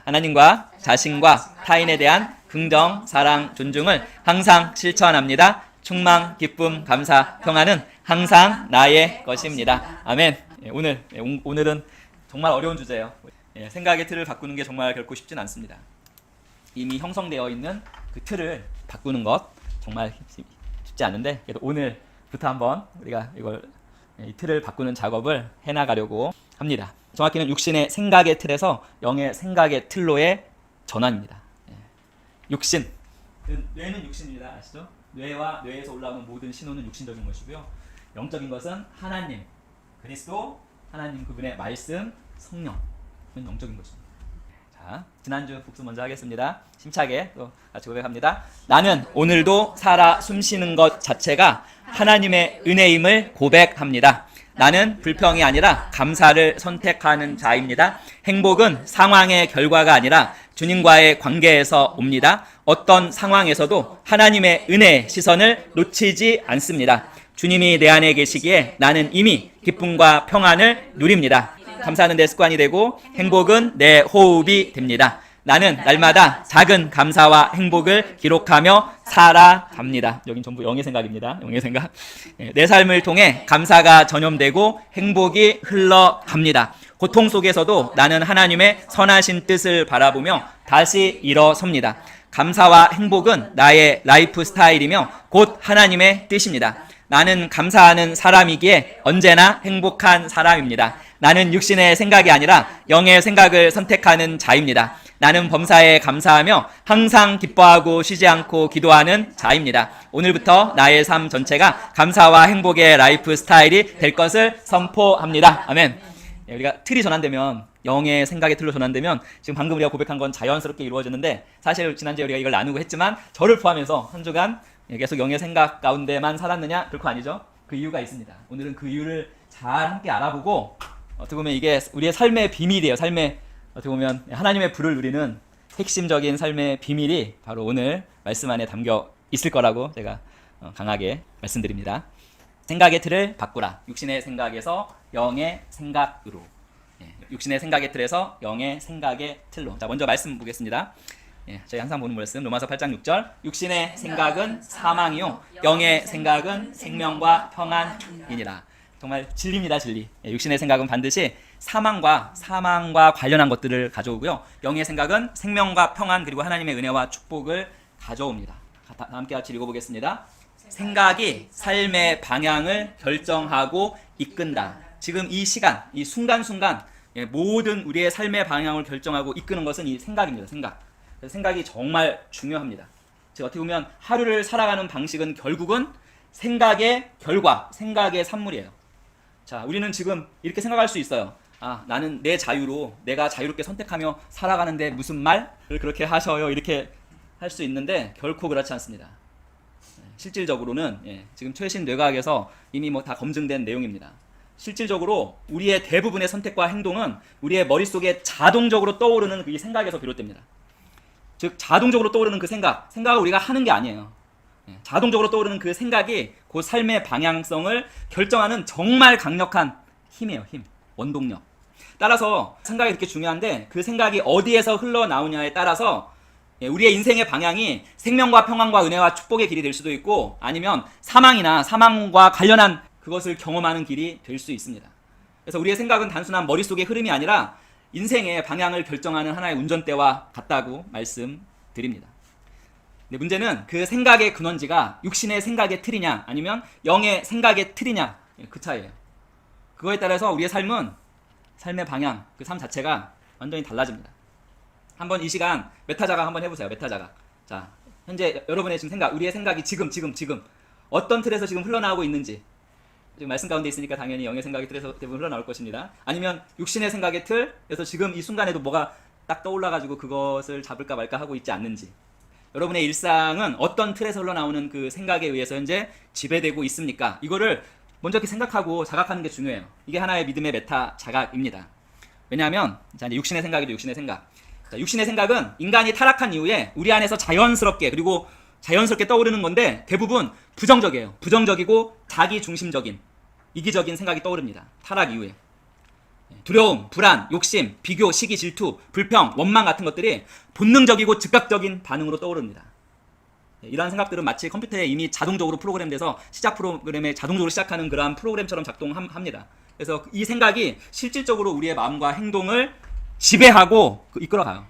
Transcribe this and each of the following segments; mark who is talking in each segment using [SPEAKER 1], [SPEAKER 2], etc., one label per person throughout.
[SPEAKER 1] 하나님과 자신과 타인에 대한 긍정, 사랑, 존중을 항상 실천합니다. 충만, 기쁨, 감사, 평안은 항상 나의 것입니다. 아멘. 오늘은 정말 어려운 주제예요. 생각의 틀을 바꾸는 게 정말 결코 쉽진 않습니다. 이미 형성되어 있는 그 틀을 바꾸는 것 정말 쉽지 않은데, 그래도 오늘부터 한번 우리가 이 틀을 바꾸는 작업을 해나가려고 합니다. 정확히는 육신의 생각의 틀에서 영의 생각의 틀로의 전환입니다. 육신, 뇌는 육신입니다. 아시죠? 뇌와 뇌에서 올라오는 모든 신호는 육신적인 것이고요. 영적인 것은 하나님, 그리스도, 하나님 그분의 말씀, 성령은 영적인 것입니다. 자, 지난주 복습 먼저 하겠습니다. 심차게 또 같이 고백합니다. 나는 오늘도 살아 숨쉬는 것 자체가 하나님의 은혜임을 고백합니다. 나는 불평이 아니라 감사를 선택하는 자입니다. 행복은 상황의 결과가 아니라 주님과의 관계에서 옵니다. 어떤 상황에서도 하나님의 은혜의 시선을 놓치지 않습니다. 주님이 내 안에 계시기에 나는 이미 기쁨과 평안을 누립니다. 감사하는 내 습관이 되고 행복은 내 호흡이 됩니다. 나는 날마다 작은 감사와 행복을 기록하며 살아갑니다. 여긴 전부 영의 생각입니다. 영의 생각. 내 삶을 통해 감사가 전염되고 행복이 흘러갑니다. 고통 속에서도 나는 하나님의 선하신 뜻을 바라보며 다시 일어섭니다. 감사와 행복은 나의 라이프 스타일이며 곧 하나님의 뜻입니다. 나는 감사하는 사람이기에 언제나 행복한 사람입니다. 나는 육신의 생각이 아니라 영의 생각을 선택하는 자입니다. 나는 범사에 감사하며 항상 기뻐하고 쉬지 않고 기도하는 자입니다. 오늘부터 나의 삶 전체가 감사와 행복의 라이프 스타일이 될 것을 선포합니다. 아멘. 우리가 틀이 전환되면, 영의 생각의 틀로 전환되면, 지금 방금 우리가 고백한 건 자연스럽게 이루어지는데, 사실 지난주에 우리가 이걸 나누고 했지만 저를 포함해서 한 주간 계속 영의 생각 가운데만 살았느냐? 결코 아니죠. 그 이유가 있습니다. 오늘은 그 이유를 잘 함께 알아보고, 어떻게 보면 이게 우리의 삶의 비밀이에요. 어떻게 보면 하나님의 불을 누리는 핵심적인 삶의 비밀이 바로 오늘 말씀 안에 담겨 있을 거라고 제가 강하게 말씀드립니다. 생각의 틀을 바꾸라. 육신의 생각에서 영의 생각으로. 육신의 생각의 틀에서 영의 생각의 틀로. 자, 먼저 말씀 보겠습니다. 저희 항상 보는 말씀 로마서 8장 6절. 육신의 생각은 사망이요 영의 생각은 생명과 평안이니라. 정말 진리입니다. 진리. 육신의 생각은 반드시 사망과 관련한 것들을 가져오고요. 영의 생각은 생명과 평안 그리고 하나님의 은혜와 축복을 가져옵니다. 함께 같이 읽어보겠습니다. 생각이 삶의 방향을 결정하고 이끈다. 지금 이 시간, 이 순간순간 모든 우리의 삶의 방향을 결정하고 이끄는 것은 이 생각입니다. 생각이 정말 중요합니다. 제가 어떻게 보면 하루를 살아가는 방식은 결국은 생각의 결과, 생각의 산물이에요. 자, 우리는 지금 이렇게 생각할 수 있어요. 나는 내 자유로, 내가 자유롭게 선택하며 살아가는데 무슨 말을 그렇게 하셔요? 이렇게 할 수 있는데 결코 그렇지 않습니다. 실질적으로는 지금 최신 뇌과학에서 이미 다 검증된 내용입니다. 실질적으로 우리의 대부분의 선택과 행동은 우리의 머릿속에 자동적으로 떠오르는 그 생각에서 비롯됩니다. 즉 자동적으로 떠오르는 그 생각을 우리가 하는 게 아니에요. 자동적으로 떠오르는 그 생각이 그 삶의 방향성을 결정하는 정말 강력한 힘이에요. 힘, 원동력. 따라서 생각이 그렇게 중요한데 그 생각이 어디에서 흘러나오냐에 따라서 우리의 인생의 방향이 생명과 평안과 은혜와 축복의 길이 될 수도 있고, 아니면 사망과 관련한 그것을 경험하는 길이 될 수 있습니다. 그래서 우리의 생각은 단순한 머릿속의 흐름이 아니라 인생의 방향을 결정하는 하나의 운전대와 같다고 말씀드립니다. 근데 문제는 그 생각의 근원지가 육신의 생각의 틀이냐 아니면 영의 생각의 틀이냐, 그 차이예요. 그거에 따라서 우리의 삶의 방향, 그 삶 자체가 완전히 달라집니다. 한번 이 시간 메타자각 한번 해보세요. 메타자각. 자, 현재 여러분의 지금 생각, 우리의 생각이 지금 어떤 틀에서 지금 흘러나오고 있는지, 지금 말씀 가운데 있으니까 당연히 영의 생각의 틀에서 대부분 흘러나올 것입니다. 아니면 육신의 생각의 틀에서 지금 이 순간에도 뭐가 딱 떠올라가지고 그것을 잡을까 말까 하고 있지 않는지, 여러분의 일상은 어떤 틀에서 흘러나오는 그 생각에 의해서 현재 지배되고 있습니까? 이거를 먼저 이렇게 생각하고 자각하는 게 중요해요. 이게 하나의 믿음의 메타 자각입니다. 왜냐하면 이제 육신의 생각이죠. 육신의 생각. 자, 육신의 생각은 인간이 타락한 이후에 우리 안에서 자연스럽게 떠오르는 건데 대부분 부정적이에요. 부정적이고 자기 중심적인, 이기적인 생각이 떠오릅니다. 타락 이후에. 두려움, 불안, 욕심, 비교, 시기, 질투, 불평, 원망 같은 것들이 본능적이고 즉각적인 반응으로 떠오릅니다. 이러한 생각들은 마치 컴퓨터에 이미 자동적으로 프로그램돼서 시작 프로그램에 자동적으로 시작하는 그러한 프로그램처럼 작동합니다. 그래서 이 생각이 실질적으로 우리의 마음과 행동을 지배하고 이끌어가요.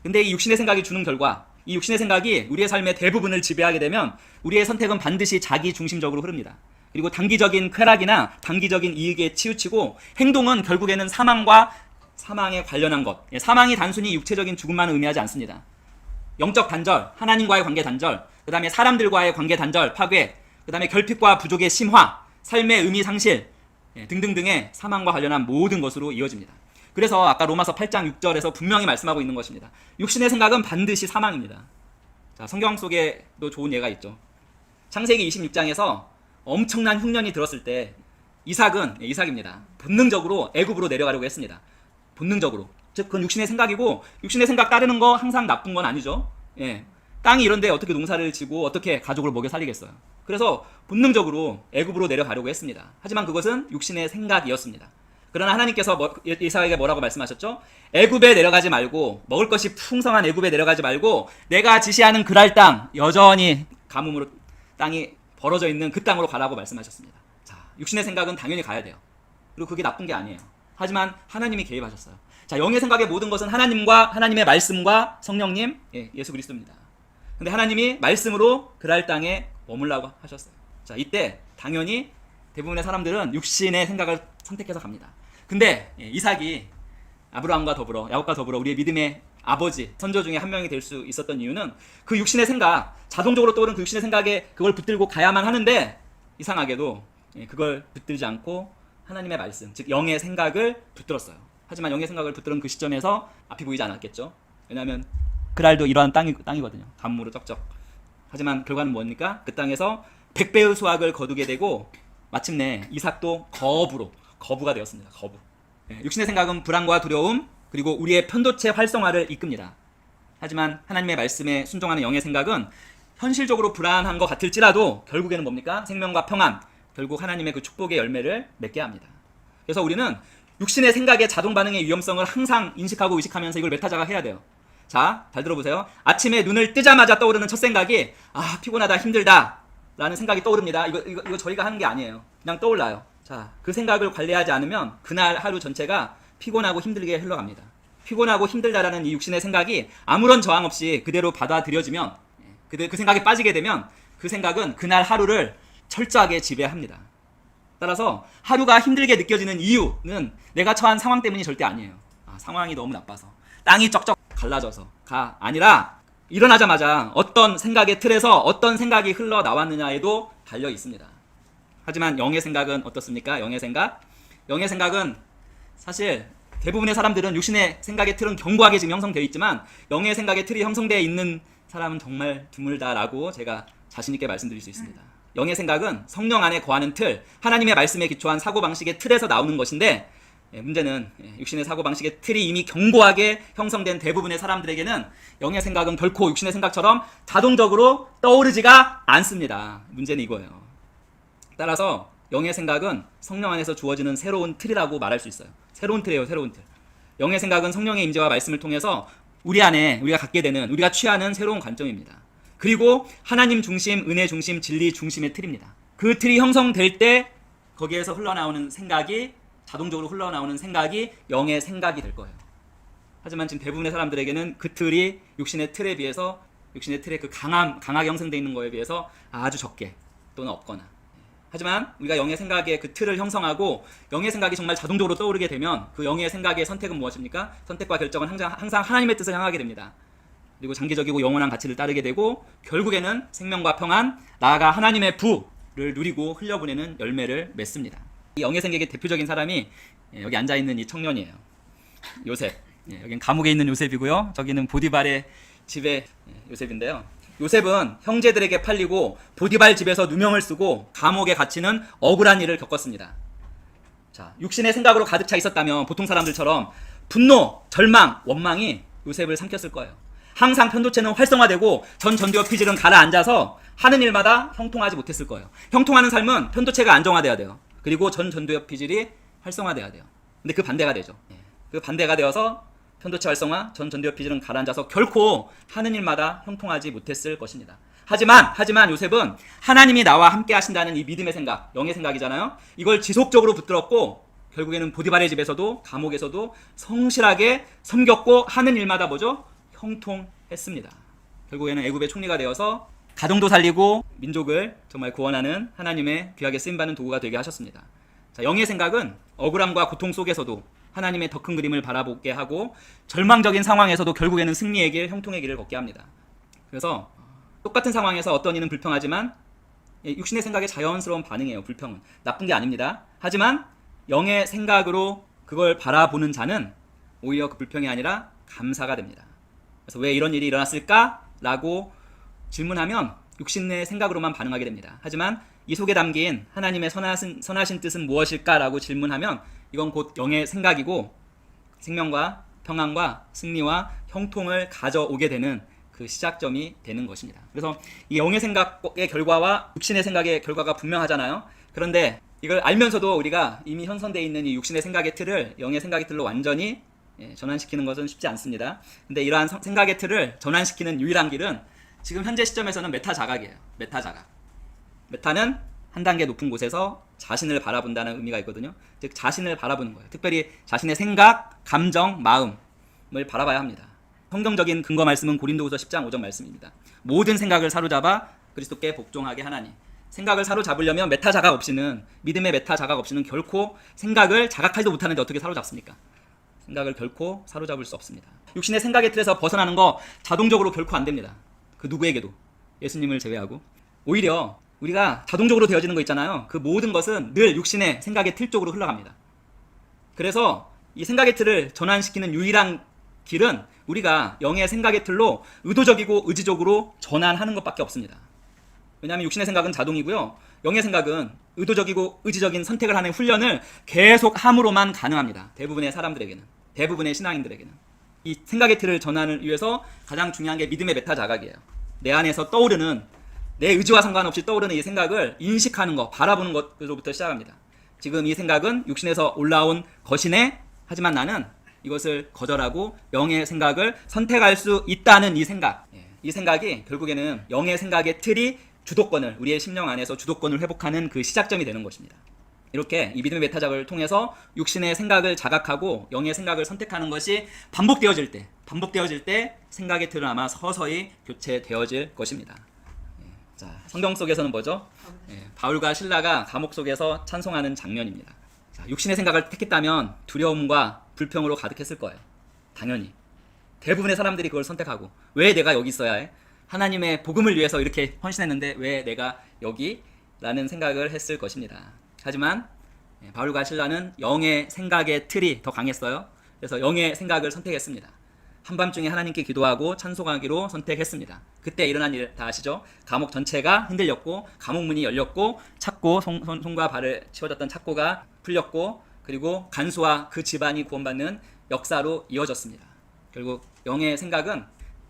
[SPEAKER 1] 근데 이 육신의 생각이 주는 결과, 이 육신의 생각이 우리의 삶의 대부분을 지배하게 되면 우리의 선택은 반드시 자기 중심적으로 흐릅니다. 그리고 단기적인 쾌락이나 단기적인 이익에 치우치고 행동은 결국에는 사망에 관련한 것. 사망이 단순히 육체적인 죽음만을 의미하지 않습니다. 영적 단절, 하나님과의 관계 단절, 그 다음에 사람들과의 관계 단절, 파괴, 그 다음에 결핍과 부족의 심화, 삶의 의미 상실 등등등의 사망과 관련한 모든 것으로 이어집니다. 그래서 아까 로마서 8장 6절에서 분명히 말씀하고 있는 것입니다. 육신의 생각은 반드시 사망입니다. 자, 성경 속에도 좋은 예가 있죠. 창세기 26장에서 엄청난 흉년이 들었을 때 이삭입니다. 본능적으로 애굽으로 내려가려고 했습니다. 본능적으로. 즉 그건 육신의 생각이고 육신의 생각 따르는 거 항상 나쁜 건 아니죠. 땅이 이런데 어떻게 농사를 지고 어떻게 가족을 먹여 살리겠어요. 그래서 본능적으로 애굽으로 내려가려고 했습니다. 하지만 그것은 육신의 생각이었습니다. 그러나 하나님께서 이삭에게 뭐라고 말씀하셨죠? 애굽에 내려가지 말고, 먹을 것이 풍성한 애굽에 내려가지 말고 내가 지시하는 그랄 땅, 여전히 가뭄으로 땅이 벌어져 있는 그 땅으로 가라고 말씀하셨습니다. 자, 육신의 생각은 당연히 가야 돼요. 그리고 그게 나쁜 게 아니에요. 하지만 하나님이 개입하셨어요. 자, 영의 생각의 모든 것은 하나님의 말씀과 성령님, 예수 그리스도입니다. 근데 하나님이 말씀으로 그랄 땅에 머물라고 하셨어요. 자, 이때 당연히 대부분의 사람들은 육신의 생각을 선택해서 갑니다. 근데 이삭이 아브라함과 더불어, 야곱과 더불어 우리의 믿음의 아버지, 선조 중에 한 명이 될 수 있었던 이유는 그 육신의 생각, 자동적으로 떠오르는 그 육신의 생각에 그걸 붙들고 가야만 하는데 이상하게도 그걸 붙들지 않고 하나님의 말씀, 즉 영의 생각을 붙들었어요. 하지만 영의 생각을 붙들은 그 시점에서 앞이 보이지 않았겠죠. 왜냐하면 그랄도 이러한 땅이거든요. 가뭄으로 쩍쩍. 하지만 결과는 뭡니까? 그 땅에서 100배의 수확을 거두게 되고 마침내 이삭도 거부가 되었습니다. 거부. 육신의 생각은 불안과 두려움 그리고 우리의 편도체 활성화를 이끕니다. 하지만 하나님의 말씀에 순종하는 영의 생각은 현실적으로 불안한 것 같을지라도 결국에는 뭡니까? 생명과 평안, 결국 하나님의 그 축복의 열매를 맺게 합니다. 그래서 우리는 육신의 생각의 자동 반응의 위험성을 항상 인식하고 의식하면서 이걸 메타자가 해야 돼요. 자, 잘 들어보세요. 아침에 눈을 뜨자마자 떠오르는 첫 생각이 피곤하다, 힘들다 라는 생각이 떠오릅니다. 이거 저희가 하는 게 아니에요. 그냥 떠올라요. 자, 그 생각을 관리하지 않으면 그날 하루 전체가 피곤하고 힘들게 흘러갑니다. 피곤하고 힘들다라는 이 육신의 생각이 아무런 저항 없이 그대로 받아들여지면, 그 생각에 빠지게 되면 그 생각은 그날 하루를 철저하게 지배합니다. 따라서 하루가 힘들게 느껴지는 이유는 내가 처한 상황 때문이 절대 아니에요. 상황이 너무 나빠서, 땅이 쩍쩍 갈라져서가 아니라 일어나자마자 어떤 생각의 틀에서 어떤 생각이 흘러나왔느냐에도 달려 있습니다. 하지만 영의 생각은 어떻습니까? 영의 생각은 사실 대부분의 사람들은 육신의 생각의 틀은 견고하게 지금 형성되어 있지만 영의 생각의 틀이 형성되어 있는 사람은 정말 드물다라고 제가 자신 있게 말씀드릴 수 있습니다. 영의 생각은 성령 안에 거하는 틀, 하나님의 말씀에 기초한 사고방식의 틀에서 나오는 것인데 문제는 육신의 사고방식의 틀이 이미 견고하게 형성된 대부분의 사람들에게는 영의 생각은 결코 육신의 생각처럼 자동적으로 떠오르지가 않습니다. 문제는 이거예요. 따라서 영의 생각은 성령 안에서 주어지는 새로운 틀이라고 말할 수 있어요. 새로운 틀이에요. 새로운 틀. 영의 생각은 성령의 임재와 말씀을 통해서 우리 안에 우리가 갖게 되는, 우리가 취하는 새로운 관점입니다. 그리고 하나님 중심, 은혜 중심, 진리 중심의 틀입니다. 그 틀이 형성될 때 거기에서 흘러나오는 생각이, 자동적으로 흘러나오는 생각이 영의 생각이 될 거예요. 하지만 지금 대부분의 사람들에게는 그 틀이 육신의 틀에 비해서, 육신의 틀에 그 강하게 형성되어 있는 거에 비해서 아주 적게 또는 없거나. 하지만 우리가 영의 생각의 그 틀을 형성하고 영의 생각이 정말 자동적으로 떠오르게 되면 그 영의 생각의 선택은 무엇입니까? 선택과 결정은 항상 하나님의 뜻을 향하게 됩니다. 그리고 장기적이고 영원한 가치를 따르게 되고 결국에는 생명과 평안, 나아가 하나님의 부를 누리고 흘려보내는 열매를 맺습니다. 이 영의 생각의 대표적인 사람이 여기 앉아있는 이 청년이에요. 요셉. 여긴 감옥에 있는 요셉이고요. 저기는 보디발의 집의 요셉인데요. 요셉은 형제들에게 팔리고 보디발 집에서 누명을 쓰고 감옥에 갇히는 억울한 일을 겪었습니다. 자, 육신의 생각으로 가득 차 있었다면 보통 사람들처럼 분노, 절망, 원망이 요셉을 삼켰을 거예요. 항상 편도체는 활성화되고 전두엽 피질은 가라앉아서 하는 일마다 형통하지 못했을 거예요. 형통하는 삶은 편도체가 안정화돼야 돼요. 그리고 전두엽 피질이 활성화돼야 돼요. 근데 그 반대가 되죠. 그 반대가 되어서 편도체 활성화, 전 전두엽 피질은 가라앉아서 결코 하는 일마다 형통하지 못했을 것입니다. 하지만 요셉은 하나님이 나와 함께 하신다는 이 믿음의 생각, 영의 생각이잖아요. 이걸 지속적으로 붙들었고 결국에는 보디발의 집에서도 감옥에서도 성실하게 섬겼고 하는 일마다 뭐죠? 형통했습니다. 결국에는 애굽의 총리가 되어서 가정도 살리고 민족을 정말 구원하는 하나님의 귀하게 쓰임받는 도구가 되게 하셨습니다. 자, 영의 생각은 억울함과 고통 속에서도 하나님의 더 큰 그림을 바라보게 하고 절망적인 상황에서도 결국에는 승리의 길, 형통의 길을 걷게 합니다. 그래서 똑같은 상황에서 어떤 이는 불평하지만 육신의 생각에 자연스러운 반응이에요. 불평은 나쁜 게 아닙니다. 하지만 영의 생각으로 그걸 바라보는 자는 오히려 그 불평이 아니라 감사가 됩니다. 그래서 왜 이런 일이 일어났을까? 라고 질문하면 육신의 생각으로만 반응하게 됩니다. 하지만 이 속에 담긴 하나님의 선하신 뜻은 무엇일까? 라고 질문하면 이건 곧 영의 생각이고 생명과 평안과 승리와 형통을 가져오게 되는 그 시작점이 되는 것입니다. 그래서 이 영의 생각의 결과와 육신의 생각의 결과가 분명하잖아요. 그런데 이걸 알면서도 우리가 이미 형성되어 있는 이 육신의 생각의 틀을 영의 생각의 틀로 완전히 전환시키는 것은 쉽지 않습니다. 근데 이러한 생각의 틀을 전환시키는 유일한 길은 지금 현재 시점에서는 메타 자각이에요. 메타 자각. 메타는 한 단계 높은 곳에서 자신을 바라본다는 의미가 있거든요. 즉 자신을 바라보는 거예요. 특별히 자신의 생각, 감정, 마음을 바라봐야 합니다. 성경적인 근거 말씀은 고린도후서 10장 5절 말씀입니다. 모든 생각을 사로잡아 그리스도께 복종하게 하나니. 생각을 사로잡으려면 메타 자각 없이는, 믿음의 메타 자각 없이는 결코 생각을 자각하지도 못하는데 어떻게 사로잡습니까? 생각을 결코 사로잡을 수 없습니다. 육신의 생각의 틀에서 벗어나는 거 자동적으로 결코 안 됩니다. 그 누구에게도, 예수님을 제외하고. 오히려 우리가 자동적으로 되어지는 거 있잖아요. 그 모든 것은 늘 육신의 생각의 틀 쪽으로 흘러갑니다. 그래서 이 생각의 틀을 전환시키는 유일한 길은 우리가 영의 생각의 틀로 의도적이고 의지적으로 전환하는 것밖에 없습니다. 왜냐하면 육신의 생각은 자동이고요. 영의 생각은 의도적이고 의지적인 선택을 하는 훈련을 계속 함으로만 가능합니다. 대부분의 사람들에게는, 대부분의 신앙인들에게는. 이 생각의 틀을 전환을 위해서 가장 중요한 게 믿음의 메타 자각이에요. 내 안에서 떠오르는, 내 의지와 상관없이 떠오르는 이 생각을 인식하는 것, 바라보는 것으로부터 시작합니다. 지금 이 생각은 육신에서 올라온 것이네. 하지만 나는 이것을 거절하고 영의 생각을 선택할 수 있다는 이 생각. 이 생각이 결국에는 영의 생각의 틀이 주도권을, 우리의 심령 안에서 주도권을 회복하는 그 시작점이 되는 것입니다. 이렇게 이 믿음의 메타작을 통해서 육신의 생각을 자각하고 영의 생각을 선택하는 것이 반복되어질 때 생각의 틀은 아마 서서히 교체되어질 것입니다. 자, 성경 속에서는 뭐죠? 바울과 실라가 감옥 속에서 찬송하는 장면입니다. 자, 육신의 생각을 택했다면 두려움과 불평으로 가득했을 거예요. 당연히. 대부분의 사람들이 그걸 선택하고, 왜 내가 여기 있어야 해? 하나님의 복음을 위해서 이렇게 헌신했는데 왜 내가 여기? 라는 생각을 했을 것입니다. 하지만 바울과 실라는 영의 생각의 틀이 더 강했어요. 그래서 영의 생각을 선택했습니다. 한밤중에 하나님께 기도하고 찬송하기로 선택했습니다. 그때 일어난 일 다 아시죠? 감옥 전체가 흔들렸고 감옥 문이 열렸고 착고, 손과 발을 치워졌던 착고가 풀렸고 그리고 간수와 그 집안이 구원받는 역사로 이어졌습니다. 결국 영의 생각은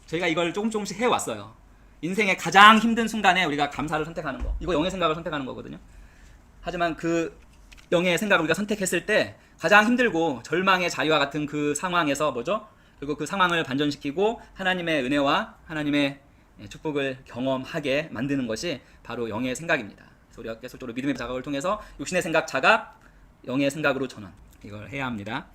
[SPEAKER 1] 저희가 이걸 조금씩 해왔어요. 인생의 가장 힘든 순간에 우리가 감사를 선택하는 거, 이거 영의 생각을 선택하는 거거든요. 하지만 그 영의 생각을 우리가 선택했을 때 가장 힘들고 절망의 자리와 같은 그 상황에서 뭐죠? 그리고 그 상황을 반전시키고 하나님의 은혜와 하나님의 축복을 경험하게 만드는 것이 바로 영의 생각입니다. 그래서 우리가 계속적으로 믿음의 자각을 통해서 육신의 생각 자각, 영의 생각으로 전환, 이걸 해야 합니다.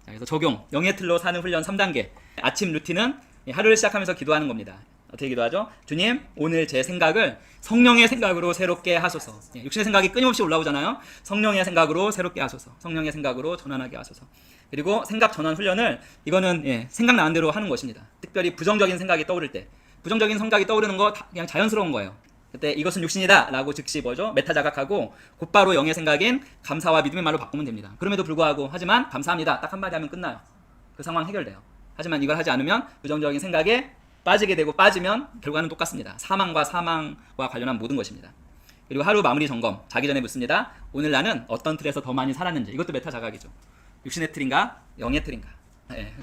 [SPEAKER 1] 자, 그래서 적용, 영의 틀로 사는 훈련 3단계. 아침 루틴은 하루를 시작하면서 기도하는 겁니다. 어떻게 기도하죠? 주님, 오늘 제 생각을 성령의 생각으로 새롭게 하소서. 육신의 생각이 끊임없이 올라오잖아요. 성령의 생각으로 새롭게 하소서. 성령의 생각으로 전환하게 하소서. 그리고 생각 전환 훈련을, 이거는 생각나는 대로 하는 것입니다. 특별히 부정적인 생각이 떠오를 때, 부정적인 생각이 떠오르는 거 그냥 자연스러운 거예요. 그때 이것은 육신이다 라고 즉시 뭐죠? 메타 자각하고 곧바로 영의 생각인 감사와 믿음의 말로 바꾸면 됩니다. 그럼에도 불구하고, 하지만 감사합니다 딱 한마디 하면 끝나요. 그 상황 해결돼요. 하지만 이걸 하지 않으면 부정적인 생각에 빠지게 되고, 빠지면 결과는 똑같습니다. 사망과 관련한 모든 것입니다. 그리고 하루 마무리 점검, 자기 전에 묻습니다. 오늘 나는 어떤 틀에서 더 많이 살았는지. 이것도 메타 자각이죠. 육신의 틀인가 영의 틀인가.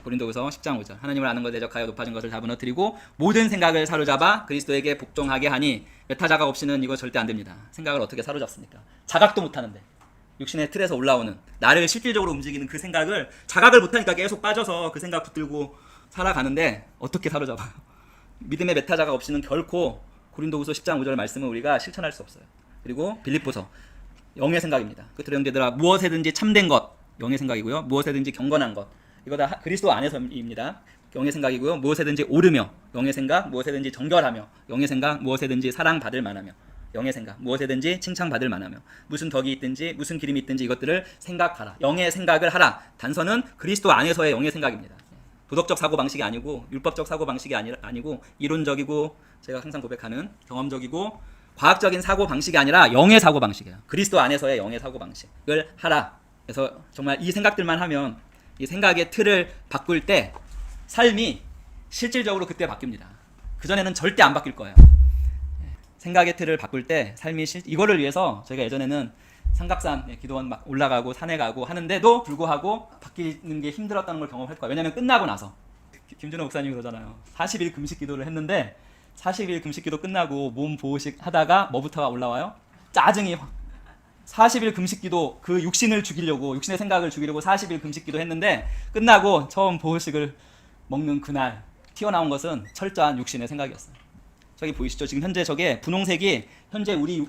[SPEAKER 1] 고린도후서 10장 5절. 하나님을 아는 것에 대적하여 높아진 것을 다 무너뜨리고 모든 생각을 사로잡아 그리스도에게 복종하게 하니. 메타 자각 없이는 이거 절대 안 됩니다. 생각을 어떻게 사로잡습니까? 자각도 못하는데. 육신의 틀에서 올라오는 나를 실질적으로 움직이는 그 생각을 자각을 못하니까 계속 빠져서 그 생각 붙들고 살아가는데 어떻게 사로잡아요? 믿음의 메타자가 없이는 결코 고린도후서 10장 5절 말씀을 우리가 실천할 수 없어요. 그리고 빌립보서 영의 생각입니다. 끝으로 형제들아 무엇에든지 참된 것 영의 생각이고요. 무엇에든지 경건한 것 이거 다 그리스도 안에서입니다. 영의 생각이고요. 무엇에든지 오르며 영의 생각, 무엇에든지 정결하며 영의 생각, 무엇에든지 사랑받을 만하며 영의 생각, 무엇에든지 칭찬받을 만하며 무슨 덕이 있든지 무슨 기림이 있든지 이것들을 생각하라. 영의 생각을 하라. 단서는 그리스도 안에서의 영의 생각입니다. 도덕적 사고방식이 아니고 율법적 사고방식이 아니고 이론적이고 제가 항상 고백하는 경험적이고 과학적인 사고방식이 아니라 영의 사고방식이에요. 그리스도 안에서의 영의 사고방식을 하라. 그래서 정말 이 생각들만 하면 이 생각의 틀을 바꿀 때 삶이 실질적으로 그때 바뀝니다. 그전에는 절대 안 바뀔 거예요. 생각의 틀을 바꿀 때 삶이 이거를 위해서 저희가 예전에는 삼각산 기도원 막 올라가고 산에 가고 하는데도 불구하고 바뀌는 게 힘들었다는 걸 경험할 거예요. 왜냐하면 끝나고 나서 김준호 목사님이 그러잖아요. 40일 금식 기도를 했는데 40일 금식 기도 끝나고 몸 보호식 하다가 뭐부터가 올라와요? 짜증이 40일 금식 기도 그 육신을 죽이려고 육신의 생각을 죽이려고 40일 금식 기도 했는데 끝나고 처음 보호식을 먹는 그날 튀어나온 것은 철저한 육신의 생각이었어요. 저기 보이시죠? 지금 현재 저게 분홍색이 현재 우리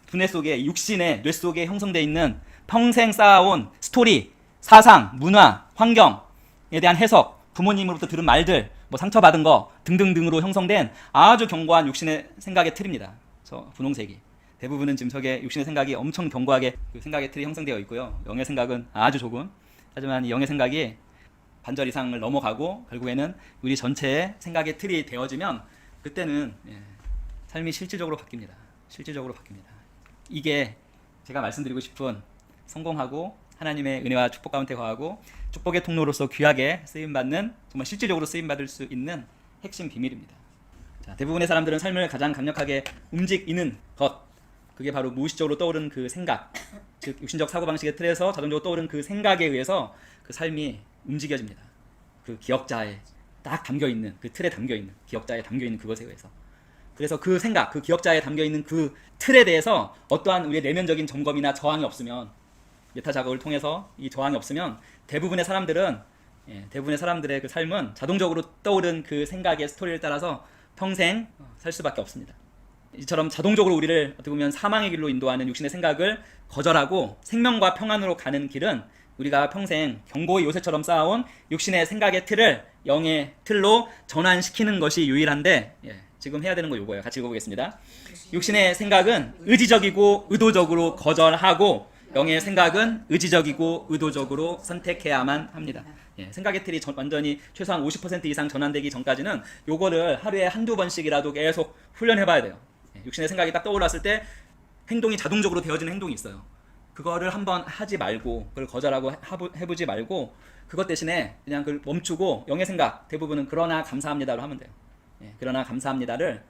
[SPEAKER 1] 두뇌 속에 육신의 뇌 속에 형성되어 있는 평생 쌓아온 스토리, 사상, 문화, 환경에 대한 해석, 부모님으로부터 들은 말들, 뭐 상처받은 거 등등등으로 형성된 아주 견고한 육신의 생각의 틀입니다. 저 분홍색이. 대부분은 지금 저게 육신의 생각이 엄청 견고하게 그 생각의 틀이 형성되어 있고요. 영의 생각은 아주 조금. 하지만 이 영의 생각이 반절 이상을 넘어가고 결국에는 우리 전체의 생각의 틀이 되어지면 그때는 삶이 실질적으로 바뀝니다. 실질적으로 바뀝니다. 이게 제가 말씀드리고 싶은 성공하고 하나님의 은혜와 축복 가운데 거하고 축복의 통로로서 귀하게 쓰임받는 정말 실질적으로 쓰임받을 수 있는 핵심 비밀입니다. 자, 대부분의 사람들은 삶을 가장 강력하게 움직이는 것 그게 바로 무의식적으로 떠오른 그 생각 즉 육신적 사고방식의 틀에서 자동적으로 떠오른 그 생각에 의해서 그 삶이 움직여집니다. 그 기억자에 딱 담겨있는 그 틀에 담겨있는 기억자에 담겨있는 그것에 의해서 그래서 그 생각, 그 기억자에 담겨있는 그 틀에 대해서 어떠한 우리의 내면적인 점검이나 저항이 없으면 메타 작업을 통해서 이 저항이 없으면 대부분의 사람들은 대부분의 사람들의 그 삶은 자동적으로 떠오른 그 생각의 스토리를 따라서 평생 살 수밖에 없습니다. 이처럼 자동적으로 우리를 어떻게 보면 사망의 길로 인도하는 육신의 생각을 거절하고 생명과 평안으로 가는 길은 우리가 평생 견고히 요새처럼 쌓아온 육신의 생각의 틀을 영의 틀로 전환시키는 것이 유일한데 지금 해야 되는 거 이거예요. 같이 읽어보겠습니다. 육신의 생각은 의지적이고 의도적으로 거절하고 영의 생각은 의지적이고 의도적으로 선택해야만 합니다. 생각의 틀이 완전히 최소한 50% 이상 전환되기 전까지는 요거를 하루에 한두 번씩이라도 계속 훈련해봐야 돼요. 육신의 생각이 딱 떠올랐을 때 행동이 자동적으로 되어지는 행동이 있어요. 그거를 한번 하지 말고 그걸 거절하고 해보지 말고 그것 대신에 그냥 그걸 멈추고 영의 생각 대부분은 그러나 감사합니다로 하면 돼요. 그러나 감사합니다를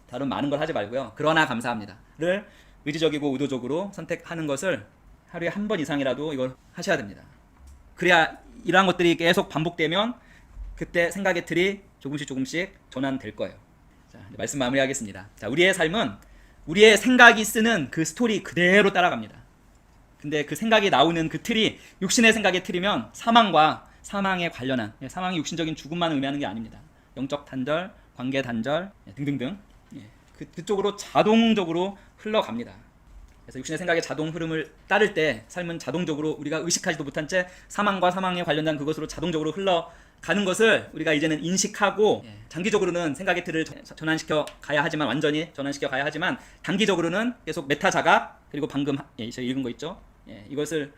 [SPEAKER 1] 다른 많은 걸 하지 말고요. 그러나 감사합니다를 의지적이고 의도적으로 선택하는 것을 하루에 한 번 이상이라도 이걸 하셔야 됩니다. 그래야 이러한 것들이 계속 반복되면 그때 생각의 틀이 조금씩 전환될 거예요. 자, 말씀 마무리하겠습니다. 자, 우리의 삶은 우리의 생각이 쓰는 그 스토리 그대로 따라갑니다. 근데 그 생각이 나오는 그 틀이 육신의 생각의 틀이면 사망과 사망에 관련한 사망이 육신적인 죽음만 의미하는 게 아닙니다. 영적 단절, 관계 단절 등등등 그쪽으로 자동적으로 흘러갑니다. 그래서 육신의 생각의 자동 흐름을 따를 때 삶은 자동적으로 우리가 의식하지도 못한 채 사망과 사망에 관련된 그것으로 자동적으로 흘러가는 것을 우리가 이제는 인식하고 장기적으로는 생각의 틀을 전환시켜 가야 하지만 완전히 전환시켜 가야 하지만 단기적으로는 계속 메타 자각 그리고 방금 제가 읽은 거 있죠. 이것을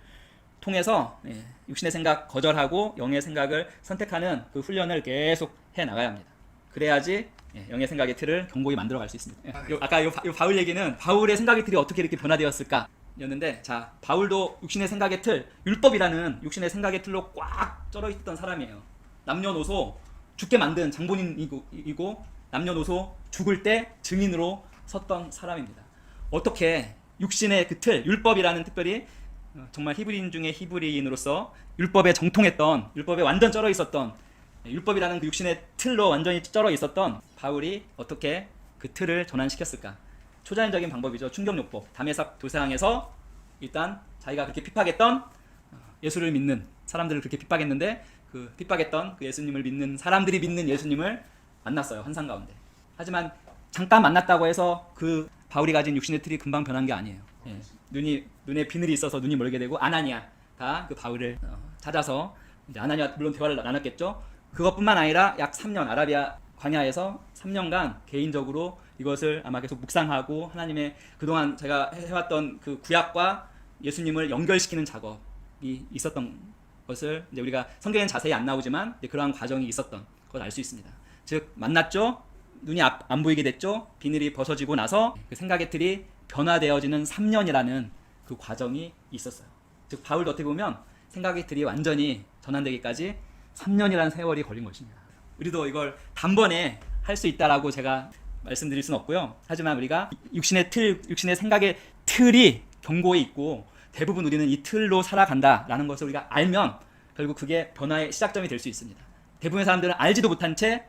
[SPEAKER 1] 통해서 육신의 생각 거절하고 영의 생각을 선택하는 그 훈련을 계속 해 나가야 합니다. 그래야지 영의 생각의 틀을 견고히 만들어 갈 수 있습니다. 아까 요 바울 얘기는 바울의 생각의 틀이 어떻게 이렇게 변화되었을까 였는데 자 바울도 육신의 생각의 틀 율법이라는 육신의 생각의 틀로 꽉 쩔어 있던 사람이에요. 남녀노소 죽게 만든 장본인이고 남녀노소 죽을 때 증인으로 섰던 사람입니다. 어떻게 육신의 그 틀 율법이라는 특별히 정말 히브리인 중에 히브리인으로서 율법에 정통했던 율법에 완전 쩔어 있었던 율법이라는 그 육신의 틀로 완전히 쩔어 있었던 바울이 어떻게 그 틀을 전환시켰을까? 초자연적인 방법이죠. 충격요법. 담에삭 도상에서 일단 자기가 그렇게 핍박했던 예수를 믿는 사람들을 그렇게 핍박했는데 그 핍박했던 그 예수님을 믿는 사람들이 믿는 예수님을 만났어요. 환상 가운데. 하지만 잠깐 만났다고 해서 그 바울이 가진 육신의 틀이 금방 변한 게 아니에요. 예. 눈에 비늘이 있어서 눈이 멀게 되고 아나니아가 그 바울을 찾아서 이제 아나니아 물론 대화를 나눴겠죠. 그것뿐만 아니라 약 3년 아라비아 광야에서 3년간 개인적으로 이것을 아마 계속 묵상하고 하나님의 그동안 제가 해왔던 그 구약과 예수님을 연결시키는 작업이 있었던 것을 이제 우리가 성경에는 자세히 안 나오지만 이제 그러한 과정이 있었던 걸 알 수 있습니다. 즉 만났죠. 눈이 안 보이게 됐죠. 비늘이 벗어지고 나서 그 생각의 틀이 변화되어지는 3년이라는 그 과정이 있었어요. 즉 바울도 어떻게 보면 생각의 틀이 완전히 전환되기까지 3년이라는 세월이 걸린 것입니다. 우리도 이걸 단번에 할 수 있다라고 제가 말씀드릴 수는 없고요. 하지만 우리가 육신의 생각의 틀이 견고히 있고 대부분 우리는 이 틀로 살아간다라는 것을 우리가 알면 결국 그게 변화의 시작점이 될 수 있습니다. 대부분의 사람들은 알지도 못한 채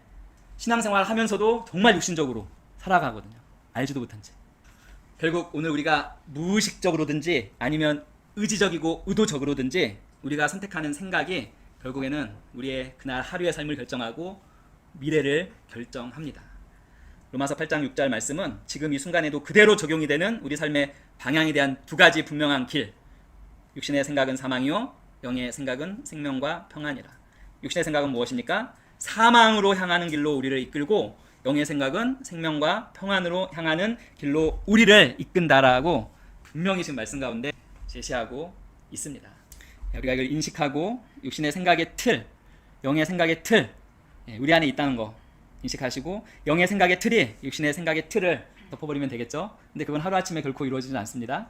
[SPEAKER 1] 신앙생활을 하면서도 정말 육신적으로 살아가거든요. 알지도 못한 채. 결국 오늘 우리가 무의식적으로든지 아니면 의지적이고 의도적으로든지 우리가 선택하는 생각이 결국에는 우리의 그날 하루의 삶을 결정하고 미래를 결정합니다. 로마서 8장 6절 말씀은 지금 이 순간에도 그대로 적용이 되는 우리 삶의 방향에 대한 두 가지 분명한 길. 육신의 생각은 사망이요 영의 생각은 생명과 평안이라. 육신의 생각은 무엇입니까? 사망으로 향하는 길로 우리를 이끌고 영의 생각은 생명과 평안으로 향하는 길로 우리를 이끈다라고 분명히 지금 말씀 가운데 제시하고 있습니다. 우리가 이걸 인식하고 육신의 생각의 틀, 영의 생각의 틀, 우리 안에 있다는 거 인식하시고 영의 생각의 틀이 육신의 생각의 틀을 덮어버리면 되겠죠. 근데 그건 하루아침에 결코 이루어지지 않습니다.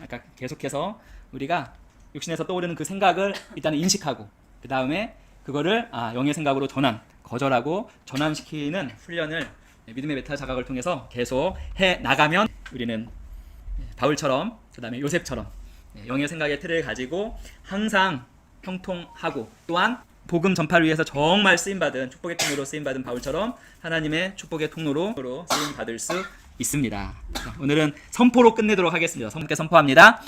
[SPEAKER 1] 아까 계속해서 우리가 육신에서 떠오르는 그 생각을 일단은 인식하고 그 다음에 그거를 영의 생각으로 거절하고 전환시키는 훈련을 믿음의 메타 자각을 통해서 계속 해 나가면 우리는 바울처럼 그 다음에 요셉처럼 영의 생각의 틀을 가지고 항상 형통하고 또한 복음 전파를 위해서 정말 쓰임받은 축복의 통로로 쓰임받은 바울처럼 하나님의 축복의 통로로 쓰임받을 수 있습니다. 오늘은 선포로 끝내도록 하겠습니다. 함께 선포합니다.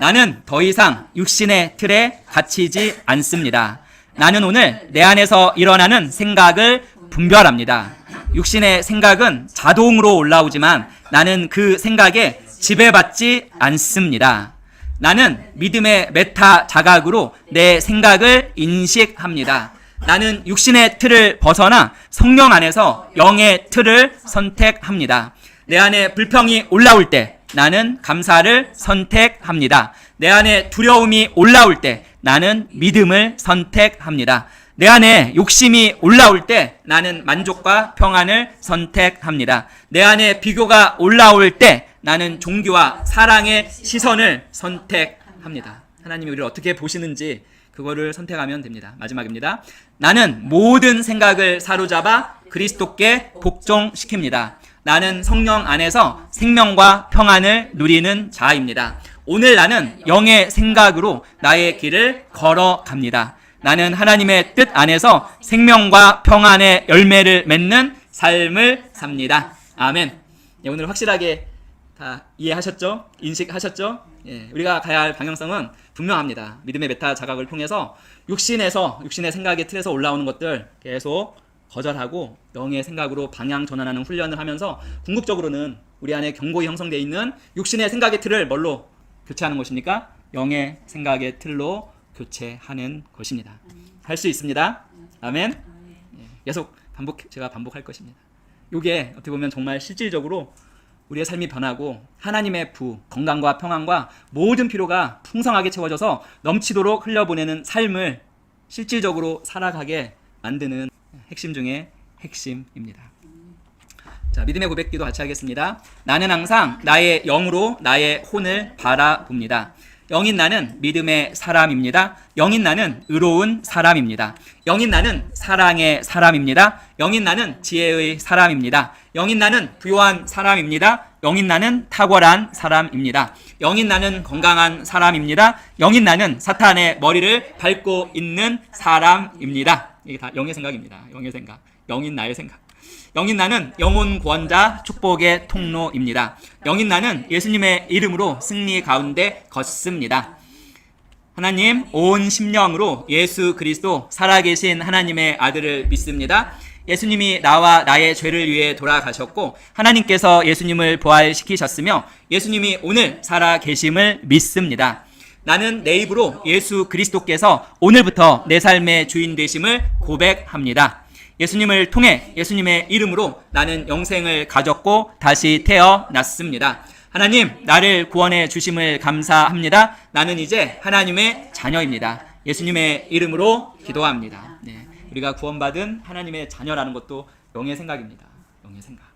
[SPEAKER 1] 나는 더 이상 육신의 틀에 갇히지 않습니다. 나는 오늘 내 안에서 일어나는 생각을 분별합니다. 육신의 생각은 자동으로 올라오지만 나는 그 생각에 지배받지 않습니다. 나는 믿음의 메타 자각으로 내 생각을 인식합니다. 나는 육신의 틀을 벗어나 성령 안에서 영의 틀을 선택합니다. 내 안에 불평이 올라올 때 나는 감사를 선택합니다. 내 안에 두려움이 올라올 때 나는 믿음을 선택합니다. 내 안에 욕심이 올라올 때 나는 만족과 평안을 선택합니다. 내 안에 비교가 올라올 때 나는 종교와 사랑의 시선을 선택합니다. 하나님이 우리를 어떻게 보시는지 그거를 선택하면 됩니다. 마지막입니다. 나는 모든 생각을 사로잡아 그리스도께 복종시킵니다. 나는 성령 안에서 생명과 평안을 누리는 자입니다. 오늘 나는 영의 생각으로 나의 길을 걸어갑니다. 나는 하나님의 뜻 안에서 생명과 평안의 열매를 맺는 삶을 삽니다. 아멘. 오늘 확실하게 다 이해하셨죠? 인식하셨죠? 우리가 가야 할 방향성은 분명합니다. 믿음의 메타 자각을 통해서 육신의 생각의 틀에서 올라오는 것들 계속 거절하고 영의 생각으로 방향 전환하는 훈련을 하면서 궁극적으로는 우리 안에 견고히 형성되어 있는 육신의 생각의 틀을 뭘로 교체하는 것입니까? 영의 생각의 틀로 교체하는 것입니다. 할 수 있습니다. 아멘. 계속 제가 반복할 것입니다. 이게 어떻게 보면 정말 실질적으로 우리의 삶이 변하고 하나님의 건강과 평안과 모든 필요가 풍성하게 채워져서 넘치도록 흘려보내는 삶을 실질적으로 살아가게 만드는 핵심 중에 핵심입니다. 자, 믿음의 고백기도 같이 하겠습니다. 나는 항상 나의 영으로 나의 혼을 바라봅니다. 영인 나는 믿음의 사람입니다. 영인 나는 의로운 사람입니다. 영인 나는 사랑의 사람입니다. 영인 나는 지혜의 사람입니다. 영인 나는 부요한 사람입니다. 영인 나는 탁월한 사람입니다. 영인 나는 건강한 사람입니다. 영인 나는 사탄의 머리를 밟고 있는 사람입니다. 이게 다 영의 생각입니다. 영의 생각. 영인 나의 생각. 영인나는 영혼 구원자 축복의 통로입니다. 영인나는 예수님의 이름으로 승리 가운데 걷습니다. 하나님 온 심령으로 예수 그리스도 살아계신 하나님의 아들을 믿습니다. 예수님이 나와 나의 죄를 위해 돌아가셨고 하나님께서 예수님을 부활시키셨으며 예수님이 오늘 살아계심을 믿습니다. 나는 내 입으로 예수 그리스도께서 오늘부터 내 삶의 주인 되심을 고백합니다. 예수님을 통해 예수님의 이름으로 나는 영생을 가졌고 다시 태어났습니다. 하나님, 나를 구원해 주심을 감사합니다. 나는 이제 하나님의 자녀입니다. 예수님의 이름으로 기도합니다. 네, 우리가 구원받은 하나님의 자녀라는 것도 영의 생각입니다. 영의 생각.